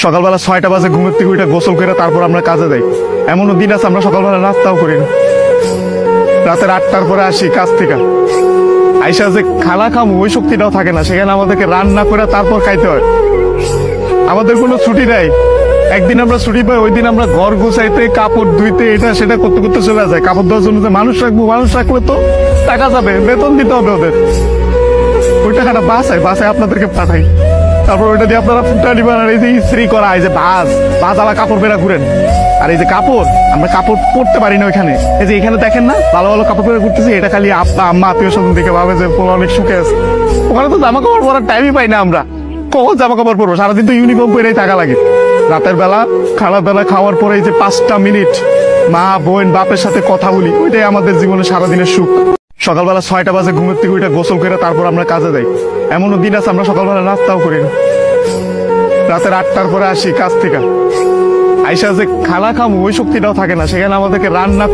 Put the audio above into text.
সকালবেলা 6টা বাজে ঘুমের থেকে উঠে গোসল করে তারপর আমরা কাজে যাই। এমনও দিন আছে আমরা সকালবেলা নাস্তাও করি না। রাতের 8টার পরে আসি কাজ থেকে, আইসা যে খানা খামু ওই শক্তিটাও থাকে না, সেখানে আমাদেরকে রান্না করে তারপর খাইতে হয়। আমাদের কোনো ছুটি নাই। একদিন আমরা ছুটি পাই, ওই দিন আমরা ঘর গোছাইতে, কাপড় ধুইতে, এটা সেটা করতে করতে চলে যায়। কাপড় ধোয়ার জন্য যে মানুষ রাখবো, মানুষ রাখলে তো টাকা যাবে, বেতন দিতে হবে ওদের। ওই টাকাটা বাসায় আপনাদেরকে পাঠাই, তারপর ওইটা দিয়ে আপনারা ফুটানি বানান। এই যে ইস্ত্রি করা, এই যে বাজালা কাপড় বেড়া ঘুরেন। আর এই যে কাপড়, আমরা কাপড় পরতে পারি না ওইখানে। এই যে এখানে দেখেন না ভালো ভালো কাপড় পরে ঘুরতেছি, এটা খালি আব্বা আম্মা আত্মীয় স্বজন দেখে ভাবে যে পোলা অনেক সুখে আছে। ওখানে তো জামা কাপড় পরার টাইমই পাই না আমরা। কখন জামা কাপড় পরবো? সারাদিন তো ইউনিফর্ম পরেই থাকা লাগে। রাতের বেলা খাওয়ার পরে এই যে 5টা মিনিট মা বোন বাপের সাথে কথা বলি, ওইটাই আমাদের জীবনে সারাদিনের সুখ। সকালবেলা 6টা বাজে ঘুমের থেকে উঠে গোসল করে তারপর আমরা কাজে যাই। এমনও দিন আছে আমরা সকালবেলা নাস্তাও করি না। রাতের 8টার পরে আসি কাজ থেকে, আইসা যে খানা খামু ওই শক্তিটাও থাকে না, সেখানে আমাদেরকে রান্না